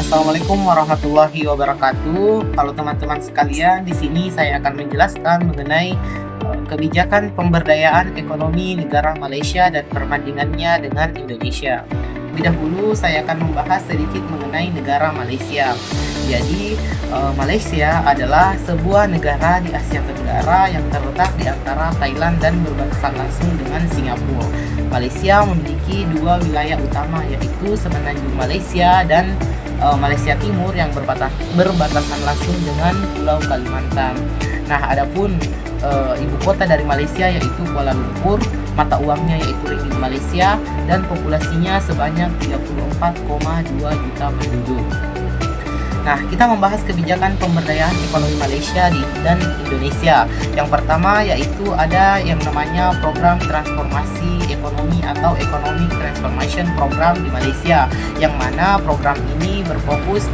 Assalamualaikum warahmatullahi wabarakatuh. Kalau teman-teman sekalian, di sini saya akan menjelaskan mengenai kebijakan pemberdayaan ekonomi negara Malaysia dan perbandingannya dengan Indonesia. Lebih dahulu saya akan membahas sedikit mengenai negara Malaysia. Jadi, Malaysia adalah sebuah negara di Asia Tenggara yang terletak di antara Thailand dan berbatasan langsung dengan Singapura. Malaysia memiliki dua wilayah utama, yaitu Semenanjung Malaysia dan Malaysia Timur yang berbatasan langsung dengan Pulau Kalimantan. Nah, adapun ibu kota dari Malaysia yaitu Kuala Lumpur, mata uangnya yaitu ringgit Malaysia, dan populasinya sebanyak 34,2 juta penduduk. Nah, kita membahas kebijakan pemberdayaan ekonomi Malaysia dan Indonesia. Yang pertama yaitu ada yang namanya program transformasi ekonomi atau Economic Transformation Program di Malaysia, yang mana program ini berfokus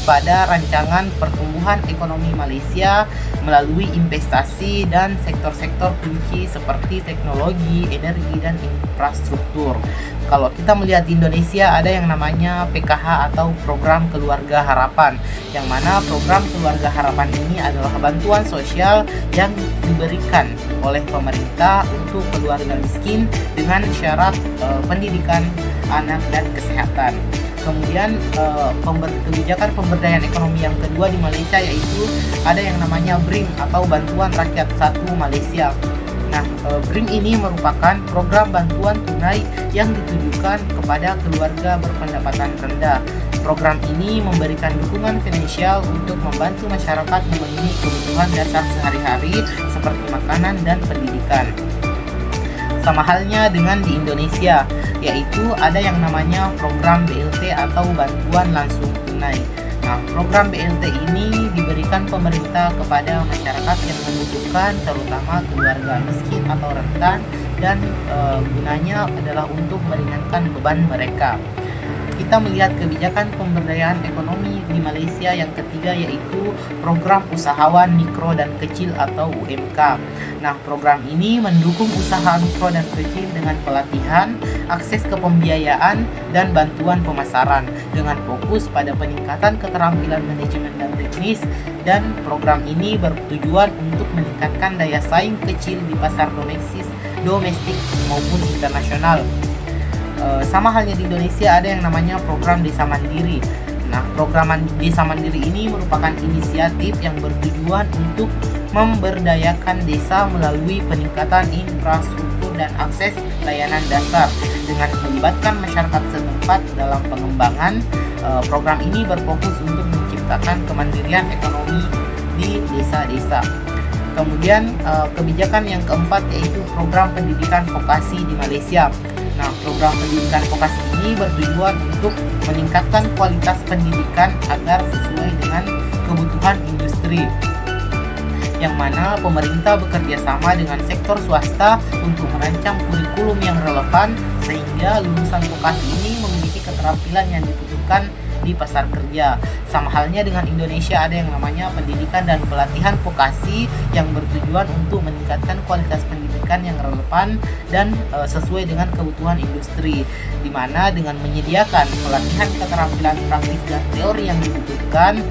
pada rancangan pertumbuhan ekonomi Malaysia melalui investasi dan sektor-sektor kunci seperti teknologi, energi, dan infrastruktur. Kalau kita melihat di Indonesia ada yang namanya PKH atau Program Keluarga Harapan, yang mana program Keluarga Harapan ini adalah bantuan sosial yang diberikan oleh pemerintah untuk keluarga miskin dengan syarat pendidikan anak dan kesehatan. Kemudian kebijakan pemberdayaan ekonomi yang kedua di Malaysia yaitu ada yang namanya BRIM atau Bantuan Rakyat Satu Malaysia. Nah, BRIM ini merupakan program bantuan tunai yang ditujukan kepada keluarga berpendapatan rendah. Program ini memberikan dukungan finansial untuk membantu masyarakat memenuhi kebutuhan dasar sehari-hari seperti makanan dan pendidikan. Sama halnya dengan di Indonesia, yaitu ada yang namanya program BLT atau bantuan langsung tunai. Nah, program BLT ini diberikan pemerintah kepada masyarakat yang membutuhkan, terutama keluarga miskin atau rentan, dan gunanya adalah untuk meringankan beban mereka. Kita melihat kebijakan pemberdayaan ekonomi di Malaysia yang ketiga yaitu program usahawan mikro dan kecil atau UMK. Nah, program ini mendukung usaha mikro dan kecil dengan pelatihan, akses ke pembiayaan, dan bantuan pemasaran dengan fokus pada peningkatan keterampilan manajemen dan teknis, dan program ini bertujuan untuk meningkatkan daya saing kecil di pasar domestik maupun internasional. Sama halnya di Indonesia ada yang namanya program Desa Mandiri. Nah, program Desa Mandiri ini merupakan inisiatif yang bertujuan untuk memberdayakan desa melalui peningkatan infrastruktur dan akses layanan dasar dengan melibatkan masyarakat setempat dalam pengembangan. Program ini berfokus untuk menciptakan kemandirian ekonomi di desa-desa. Kemudian kebijakan yang keempat yaitu program pendidikan vokasi di Malaysia. Nah, program pendidikan vokasi ini bertujuan untuk meningkatkan kualitas pendidikan agar sesuai dengan kebutuhan industri, yang mana pemerintah bekerja sama dengan sektor swasta untuk merancang kurikulum yang relevan sehingga lulusan vokasi ini memiliki keterampilan yang dibutuhkan di pasar kerja. Sama halnya dengan Indonesia ada yang namanya pendidikan dan pelatihan vokasi yang bertujuan untuk meningkatkan kualitas pendidikan yang relevan dan sesuai dengan kebutuhan industri, di mana dengan menyediakan pelatihan keterampilan praktis dan teori yang dibutuhkan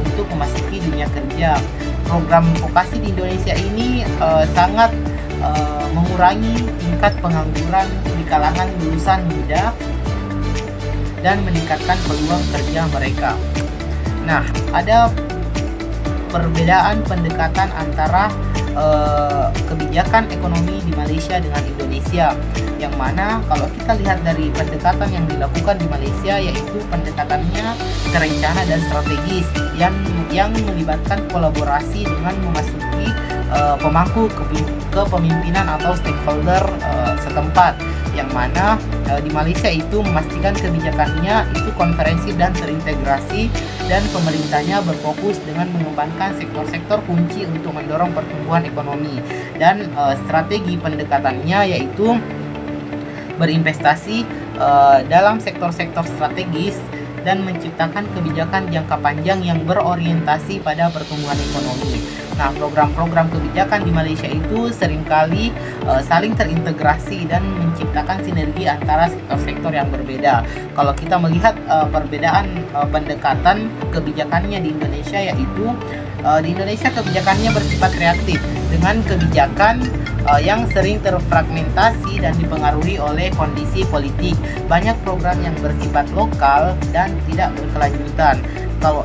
untuk memasuki dunia kerja. Program vokasi di Indonesia ini sangat mengurangi tingkat pengangguran di kalangan lulusan muda dan meningkatkan peluang kerja mereka. Nah, ada perbedaan pendekatan antara kebijakan ekonomi di Malaysia dengan Indonesia, yang mana kalau kita lihat dari pendekatan yang dilakukan di Malaysia yaitu pendekatannya terencana dan strategis yang melibatkan kolaborasi dengan memasuki pemangku kepemimpinan atau stakeholder setempat, yang mana di Malaysia itu memastikan kebijakannya itu komprehensif dan terintegrasi, dan pemerintahnya berfokus dengan mengembangkan sektor-sektor kunci untuk mendorong pertumbuhan ekonomi, dan strategi pendekatannya yaitu berinvestasi dalam sektor-sektor strategis dan menciptakan kebijakan jangka panjang yang berorientasi pada pertumbuhan ekonomi. Nah, program-program kebijakan di Malaysia itu seringkali saling terintegrasi dan menciptakan sinergi antara sektor-sektor yang berbeda. Kalau kita melihat perbedaan pendekatan kebijakannya di Indonesia, yaitu di Indonesia kebijakannya bersifat reaktif dengan kebijakan yang sering terfragmentasi dan dipengaruhi oleh kondisi politik. Banyak program yang bersifat lokal dan tidak berkelanjutan. Kalau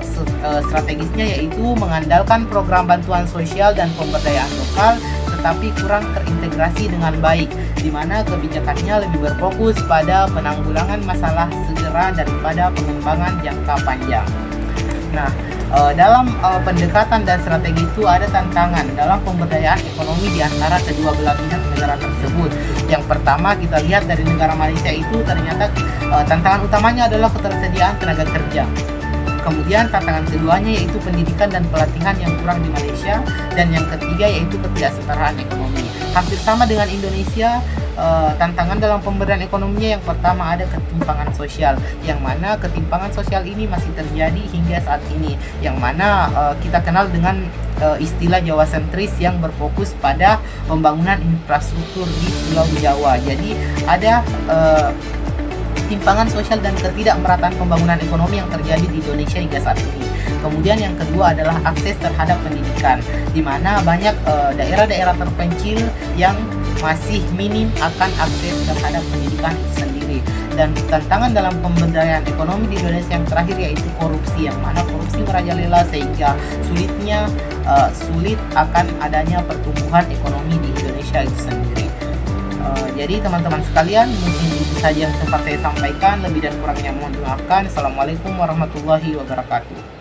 strategisnya yaitu mengandalkan program bantuan sosial dan pemberdayaan lokal, tetapi kurang terintegrasi dengan baik, di mana kebijakannya lebih berfokus pada penanggulangan masalah segera daripada pengembangan jangka panjang. Nah, dalam pendekatan dan strategi itu ada tantangan dalam pemberdayaan ekonomi di antara kedua belah pihak negara tersebut. Yang pertama kita lihat dari negara Malaysia itu ternyata tantangan utamanya adalah ketersediaan tenaga kerja. Kemudian tantangan keduanya yaitu pendidikan dan pelatihan yang kurang di Malaysia, dan yang ketiga yaitu ketidaksetaraan ekonomi. Hampir sama dengan Indonesia, tantangan dalam pemberdayaan ekonominya yang pertama ada ketimpangan sosial, yang mana ketimpangan sosial ini masih terjadi hingga saat ini, yang mana kita kenal dengan istilah Jawa sentris yang berfokus pada pembangunan infrastruktur di Pulau Jawa. Jadi ada ketimpangan sosial dan ketidakmerataan pembangunan ekonomi yang terjadi di Indonesia hingga saat ini. Kemudian yang kedua adalah akses terhadap pendidikan, di mana banyak daerah-daerah terpencil yang masih minim akan akses terhadap pendidikan sendiri. Dan tantangan dalam pemberdayaan ekonomi di Indonesia yang terakhir yaitu korupsi, yang mana korupsi merajalela sehingga sulit akan adanya pertumbuhan ekonomi di Indonesia itu sendiri. Jadi teman-teman sekalian, mungkin itu saja yang sempat saya sampaikan. Lebih dan kurangnya mohon dimaafkan. Assalamualaikum warahmatullahi wabarakatuh.